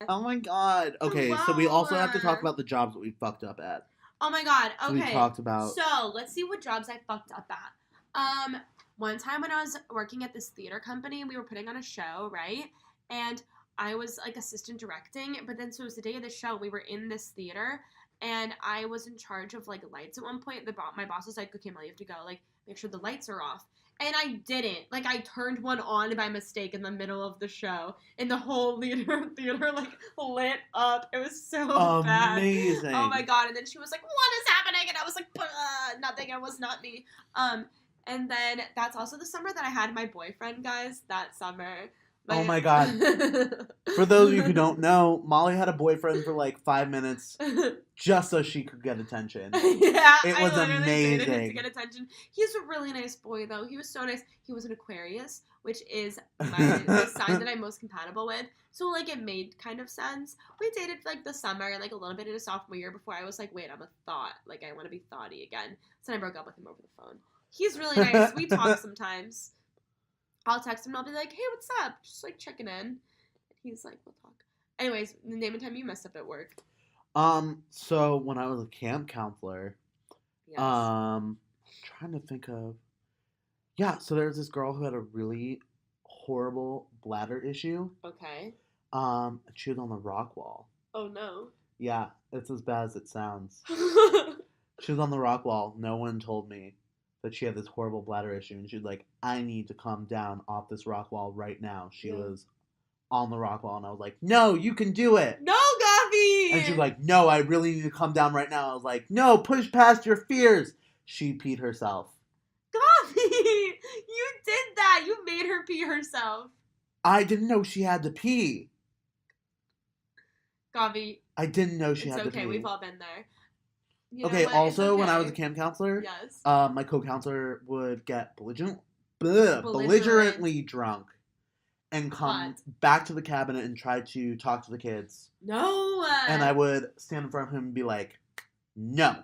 Oh my god. Okay, so we also have to talk about the jobs that we fucked up at. Oh my god. So Okay. we talked about. So let's see what jobs I fucked up at. One time when I was working at this theater company, we were putting on a show, right? And I was like assistant directing, but then so it was the day of the show. We were in this theater, and I was in charge of like lights at one point. My boss was like, "Okay, Mollie, you have to go. Like, make sure the lights are off." And I didn't. Like, I turned one on by mistake in the middle of the show, and the whole theater like lit up. It was so bad. Amazing. Oh my god! And then she was like, "What is happening?" And I was like, "Nothing. It was not me." And then that's also the summer that I had my boyfriend, guys. That summer. Oh my god. For those of you who don't know, Mollie had a boyfriend for like 5 minutes just so she could get attention. Yeah, it was amazing. Dated him to get attention. He's a really nice boy, though. He was so nice. He was an Aquarius, which is the sign that I'm most compatible with. So, like, it made kind of sense. We dated, like, the summer and, like, a little bit in a sophomore year before I was like, wait, I'm a thought. Like, I want to be thoughty again. So I broke up with him over the phone. He's really nice. We talk sometimes. I'll text him and I'll be like, hey, what's up? Just, like, checking in. He's like, we'll talk. Anyways, the name and time you messed up at work. So when I was a camp counselor, Yes. trying to think of, yeah, so there was this girl who had a really horrible bladder issue. Okay. She was on the rock wall. Oh, no. Yeah, it's as bad as it sounds. She was on the rock wall. No one told me that she had this horrible bladder issue, and she was like, I need to come down off this rock wall right now. She was on the rock wall, and I was like, no, you can do it. No, Gavi! And she was like, no, I really need to come down right now. I was like, no, push past your fears. She peed herself. Gavi! You did that! You made her pee herself. I didn't know she had to pee. Gavi. I didn't know she had to pee. It's okay, we've all been there. You okay, also, when I was a camp counselor, yes. My co-counselor would get belligerently drunk and come back to the cabinet and try to talk to the kids. No! And I would stand in front of him and be like, no.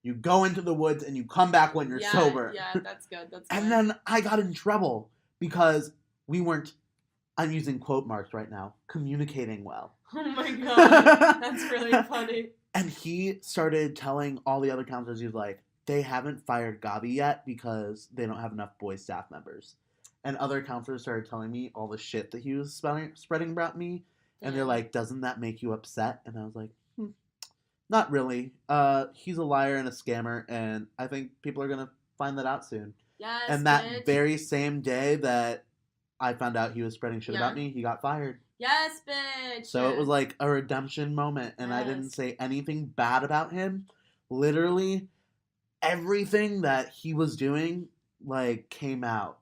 You go into the woods and you come back when you're sober. Yeah, that's good. And then I got in trouble because we weren't, I'm using quote marks right now, communicating well. Oh my god. That's really funny. And he started telling all the other counselors, he was like, they haven't fired Gavi yet because they don't have enough boy staff members. And other counselors started telling me all the shit that he was spreading about me. And they're like, doesn't that make you upset? And I was like, not really. He's a liar and a scammer, and I think people are going to find that out soon. Yes, and that very same day that I found out he was spreading shit about me, he got fired. Yes, bitch! So it was like a redemption moment, and I didn't say anything bad about him. Literally, everything that he was doing, like, came out.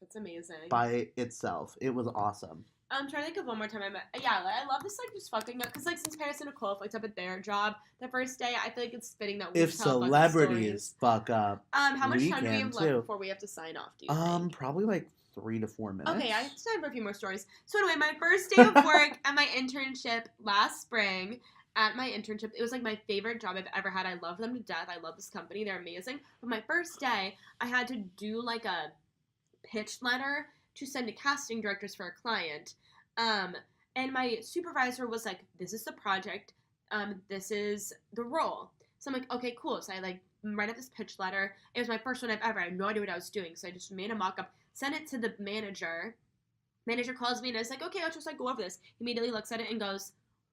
That's amazing. By itself. It was awesome. I'm trying to think of one more time I love this, like, just fucking up, because, like, since Paris and Nicole fucked up at their job the first day, I feel like it's fitting that we if tell celebrities fuck up, how much time do we have left before we have to sign off, do you think? Probably, like, 3 to 4 minutes. Okay, I have time for a few more stories. So anyway, my first day of work at my internship last spring, it was, like, my favorite job I've ever had. I love them to death. I love this company. They're amazing. But my first day, I had to do, like, a pitch letter to send to casting directors for a client. And my supervisor was like, this is the project. This is the role. So I'm like, okay, cool. So I, like, write up this pitch letter. It was my first one I've ever. I had no idea what I was doing. So I just made a mock-up, sent it to the manager. Manager calls me and I was like, okay, I'll just, like, go over this. He immediately looks at it and goes,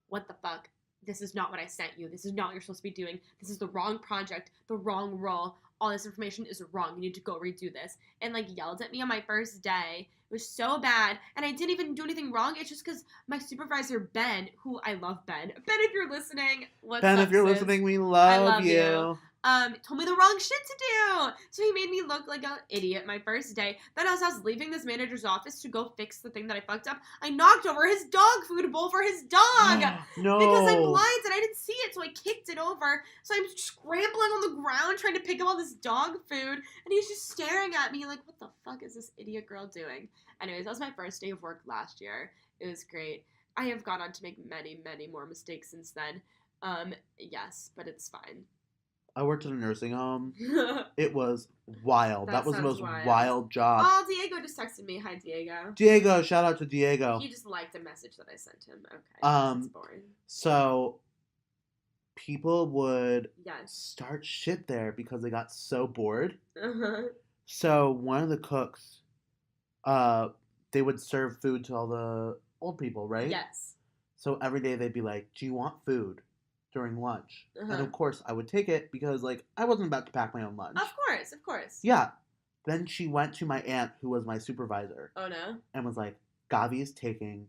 what the fuck? This is not what I sent you. This is not what you're supposed to be doing. This is the wrong project, the wrong role. All this information is wrong. You need to go redo this. And, like, yelled at me on my first day. It was so bad. And I didn't even do anything wrong. It's just because my supervisor, Ben, who I love Ben. Ben, if you're listening, what's up, Ben, if you're listening, we love you. Told me the wrong shit to do. So he made me look like an idiot my first day. Then as I was leaving this manager's office to go fix the thing that I fucked up, I knocked over his dog food bowl for his dog. No. Because I'm blind and I didn't see it, so I kicked it over. So I'm scrambling on the ground trying to pick up all this dog food, and he's just staring at me like, what the fuck is this idiot girl doing? Anyways, that was my first day of work last year. It was great. I have gone on to make many, many more mistakes since then. Yes, but it's fine. I worked in a nursing home. It was wild. That was the most sounds wild job. Oh, Diego just texted me. Hi, Diego. Diego, shout out to Diego. He just liked a message that I sent him. Okay. That's boring. So people would Yes. start shit there because they got so bored. Uh-huh. So one of the cooks, they would serve food to all the old people, right? Yes. So every day they'd be like, "Do you want food?" during lunch. Uh-huh. And of course I would take it because like I wasn't about to pack my own lunch. Of course. Yeah. Then she went to my aunt who was my supervisor. Oh no. And was like, "Gavi's taking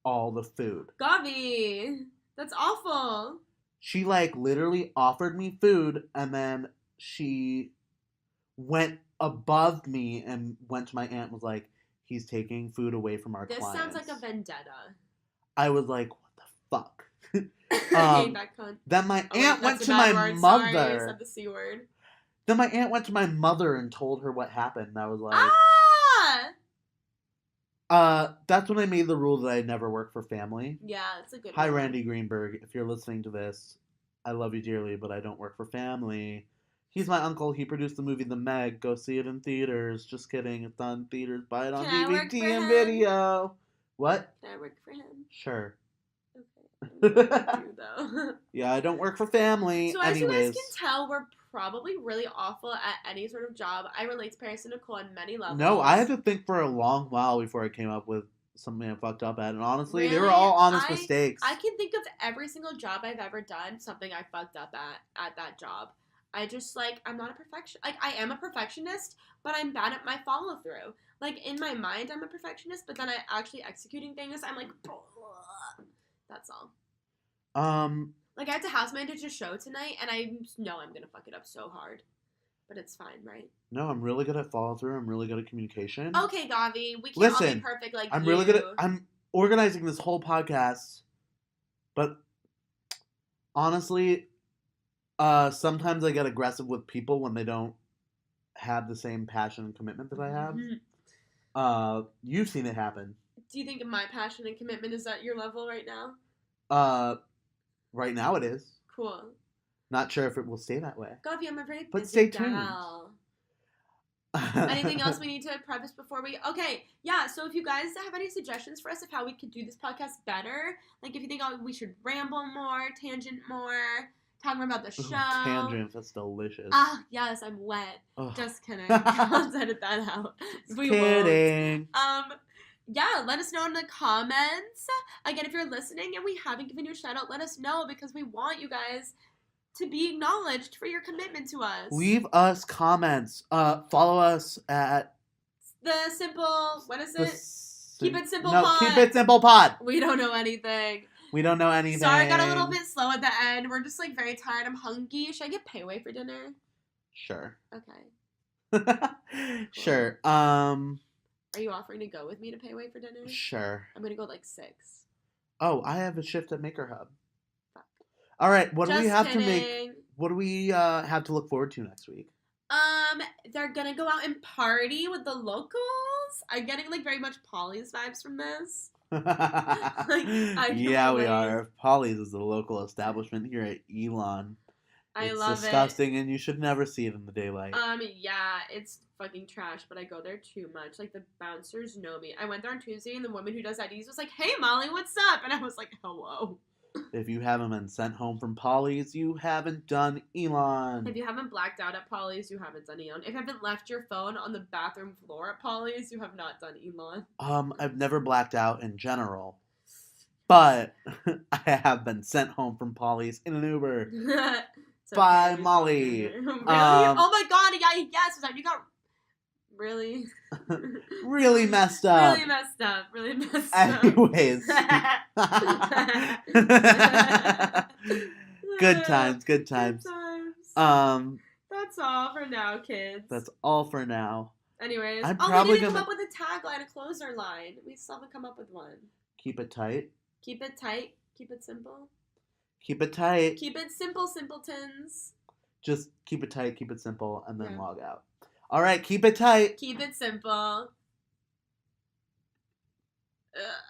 all the food." Gavi! That's awful. She like literally offered me food and then she went above me and went to my aunt and was like, "He's taking food away from our clients." This sounds like a vendetta. I was like, "What the fuck?" I hate that cunt. Then my aunt went that's to a my bad word. mother. Sorry, you said the C word. Then my aunt went to my mother and told her what happened. And I was like, that's when I made the rule that I never work for family. Yeah, it's a good Hi, one. Randy Greenberg. If you're listening to this, I love you dearly, but I don't work for family. He's my uncle. He produced the movie The Meg. Go see it in theaters. Just kidding. It's not in theaters. Buy it on Can I work DVD for and him? video. What? Can I work for him? Sure. Okay. I do, though. Yeah, I don't work for family. So as Anyways. you guys can tell, we're probably really awful at any sort of job. I relate to Paris and Nicole on many levels. No, I had to think for a long while before I came up with something I fucked up at. And honestly, they were Really? all honest mistakes. I can think of every single job I've ever done, something I fucked up at that job. I just, like, I'm not a perfectionist. Like, I am a perfectionist, but I'm bad at my follow-through. Like, in my mind, I'm a perfectionist, but then I actually executing things, I'm like, that's all. Like, I had to house manage a show tonight, and I know I'm gonna fuck it up so hard. But it's fine, right? No, I'm really good at follow-through. I'm really good at communication. Okay, Gavi, we can't all be perfect like I'm you. really good at... I'm organizing this whole podcast, but honestly... sometimes I get aggressive with people when they don't have the same passion and commitment that I have. Mm-hmm. You've seen it happen. Do you think my passion and commitment is at your level right now? Right now it is. Cool. Not sure if it will stay that way. Gavi, I'm a very but busy stay gal. Anything else we need to preface before we... Okay, yeah, so if you guys have any suggestions for us of how we could do this podcast better, like if you think we should ramble more, tangent more... Talk more about the show. Ooh, tangents, that's delicious. Ah, yes, I'm wet. Ugh. Just kidding. I'll edit that out. We kidding. won't. Yeah, let us know in the comments. Again, if you're listening and we haven't given you a shout out, let us know because we want you guys to be acknowledged for your commitment to us. Leave us comments. Follow us at the simple. What is it? Keep it simple. No, pod. Keep it simple pod. We don't know anything. We don't know anything. Sorry, I got a little bit slow at the end. We're just like very tired. I'm hungry. Should I get pay away for dinner? Sure. Okay. Sure. Are you offering to go with me to pay away for dinner? Sure. I'm gonna go at like 6. Oh, I have a shift at Maker Hub. Fuck. All right. What do we have to make? What do we have to look forward to next week? They're gonna go out and party with the locals. I'm getting like very much Polly's vibes from this. Yeah, we are. Polly's is the local establishment here at Elon. I love it. It's disgusting, and you should never see it in the daylight. Yeah, it's fucking trash, but I go there too much. Like, the bouncers know me. I went there on Tuesday, and the woman who does IDs was like, "Hey, Molly, what's up?" And I was like, "Hello." If you haven't been sent home from Polly's, you haven't done Elon. If you haven't blacked out at Polly's, you haven't done Elon. If you haven't left your phone on the bathroom floor at Polly's, you have not done Elon. I've never blacked out in general. But I have been sent home from Polly's in an Uber. By Mollie. Really? Oh my god, yeah, yes. You got really... really messed up. Really messed up. Anyways. Good times. That's all for now, kids. That's all for now. Anyways. I'm we probably need to gonna come up with a tagline, a closer line. We still haven't come up with one. Keep it tight. Keep it tight. Keep it simple. Keep it tight. Keep it simple, simpletons. Just keep it tight, keep it simple, and then log out. All right, keep it tight. Keep it simple. Ugh.